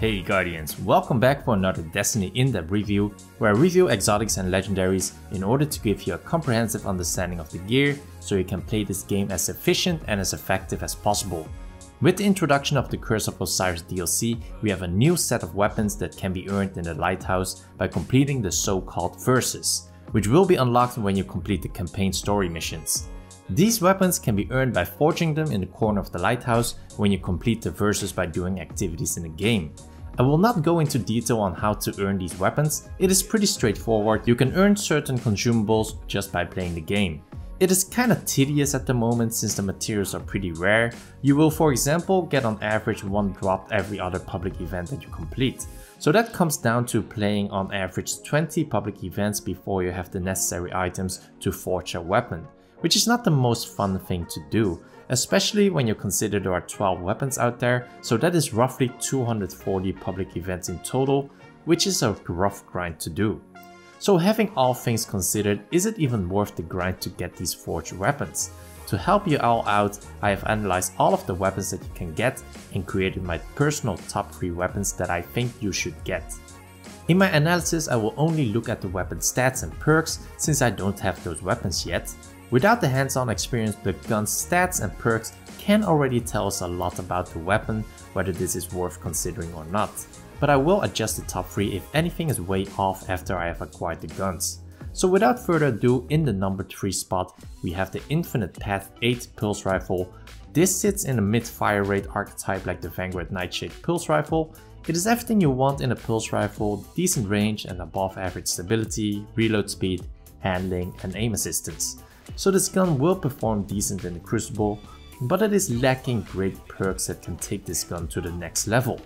Hey Guardians, welcome back for another Destiny in-depth review, where I review exotics and legendaries in order to give you a comprehensive understanding of the gear so you can play this game as efficient and as effective as possible. With the introduction of the Curse of Osiris DLC, we have a new set of weapons that can be earned in the lighthouse by completing the so-called verses, which will be unlocked when you complete the campaign story missions. These weapons can be earned by forging them in the corner of the lighthouse when you complete the verses by doing activities in the game. I will not go into detail on how to earn these weapons, it is pretty straightforward. You can earn certain consumables just by playing the game. It is kinda tedious at the moment since the materials are pretty rare. You will, for example, get on average one dropped every other public event that you complete. So that comes down to playing on average 20 public events before you have the necessary items to forge a weapon, which is not the most fun thing to do, especially when you consider there are 12 weapons out there, so that is roughly 240 public events in total, which is a rough grind to do. So having all things considered, is it even worth the grind to get these forged weapons? To help you all out, I have analyzed all of the weapons that you can get and created my personal top 3 weapons that I think you should get. In my analysis, I will only look at the weapon stats and perks since I don't have those weapons yet. Without the hands-on experience, the gun's stats and perks can already tell us a lot about the weapon, whether this is worth considering or not. But I will adjust the top 3 if anything is way off after I have acquired the guns. So without further ado, in the number 3 spot, we have the Infinite Path 8 Pulse Rifle. This sits in a mid-fire rate archetype like the Vanguard Nightshade Pulse Rifle. It is everything you want in a pulse rifle: decent range and above average stability, reload speed, handling and aim assistance. So this gun will perform decent in the Crucible, but it is lacking great perks that can take this gun to the next level.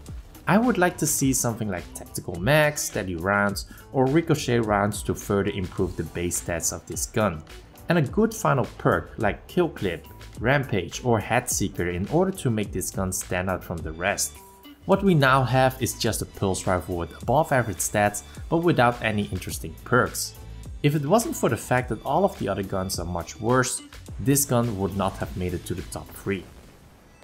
I would like to see something like tactical mags, steady rounds or ricochet rounds to further improve the base stats of this gun. And a good final perk like Kill Clip, Rampage or Head Seeker in order to make this gun stand out from the rest. What we now have is just a pulse rifle with above average stats but without any interesting perks. If it wasn't for the fact that all of the other guns are much worse, this gun would not have made it to the top 3.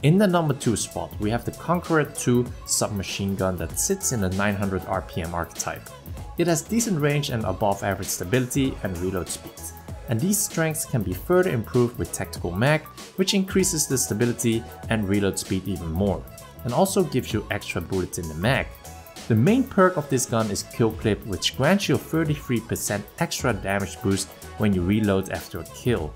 In the number 2 spot, we have the Conqueror 2 submachine gun that sits in the 900 RPM archetype. It has decent range and above average stability and reload speed. And these strengths can be further improved with tactical mag, which increases the stability and reload speed even more, and also gives you extra bullets in the mag. The main perk of this gun is Kill Clip, which grants you a 33% extra damage boost when you reload after a kill.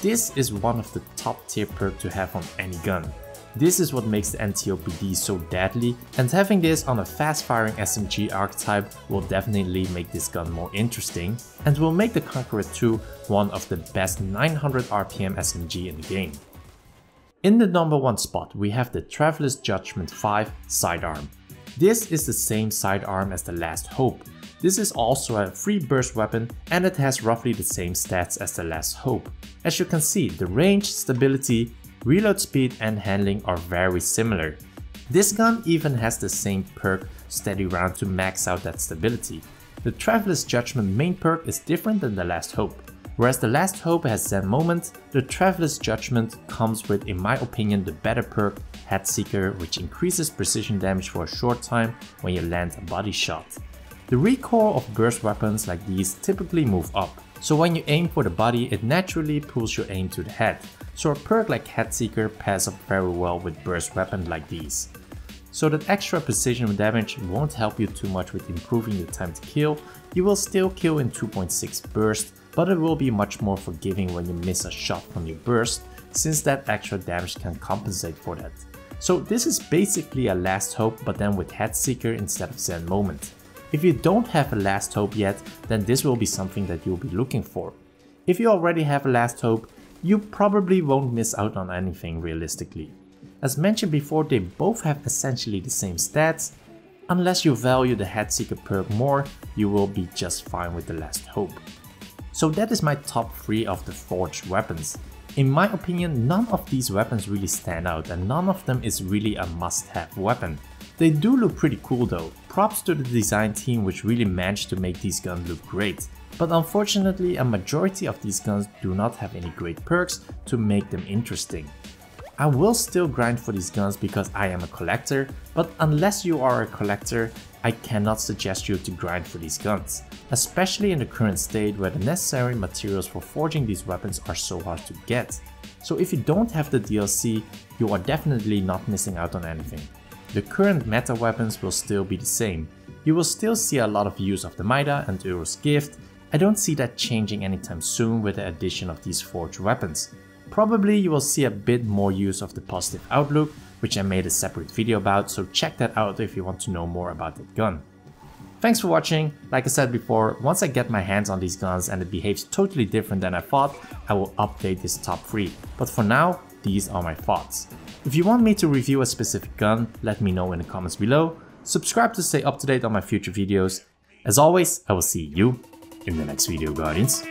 This is one of the top tier perks to have on any gun. This is what makes the NTOPD so deadly, and having this on a fast firing SMG archetype will definitely make this gun more interesting and will make the Conqueror 2 one of the best 900 RPM SMG in the game. In the number 1 spot, we have the Traveler's Judgment 5 Sidearm. This is the same sidearm as the Last Hope. This is also a free burst weapon and it has roughly the same stats as the Last Hope. As you can see, the range, stability, reload speed and handling are very similar. This gun even has the same perk, Steady Round, to max out that stability. The Traveler's Judgment main perk is different than the Last Hope. Whereas the Last Hope has Zen Moment, the Traveler's Judgment comes with, in my opinion, the better perk, Head Seeker, which increases precision damage for a short time when you land a body shot. The recoil of burst weapons like these typically move up, so when you aim for the body it naturally pulls your aim to the head, so a perk like Head Seeker pairs up very well with burst weapons like these. So that extra precision damage won't help you too much with improving your time to kill. You will still kill in 2.6 burst, but it will be much more forgiving when you miss a shot from your burst, since that extra damage can compensate for that. So this is basically a Last Hope but then with Head Seeker instead of Zen Moment. If you don't have a Last Hope yet, then this will be something that you'll be looking for. If you already have a Last Hope, you probably won't miss out on anything realistically. As mentioned before, they both have essentially the same stats. Unless you value the Head Seeker perk more, you will be just fine with the Last Hope. So that is my top 3 of the forged weapons. In my opinion, none of these weapons really stand out and none of them is really a must-have weapon. They do look pretty cool though. Props to the design team which really managed to make these guns look great. But unfortunately, a majority of these guns do not have any great perks to make them interesting. I will still grind for these guns because I am a collector, but unless you are a collector, I cannot suggest you to grind for these guns, especially in the current state where the necessary materials for forging these weapons are so hard to get. So if you don't have the DLC, you are definitely not missing out on anything. The current meta weapons will still be the same. You will still see a lot of use of the Maida and Uro's Gift. I don't see that changing anytime soon with the addition of these forged weapons. Probably you will see a bit more use of the Positive Outlook, which I made a separate video about, so check that out if you want to know more about that gun. Thanks for watching. Like I said before, once I get my hands on these guns and it behaves totally different than I thought, I will update this top 3. But for now, these are my thoughts. If you want me to review a specific gun, let me know in the comments below. Subscribe to stay up to date on my future videos. As always, I will see you in the next video, Guardians.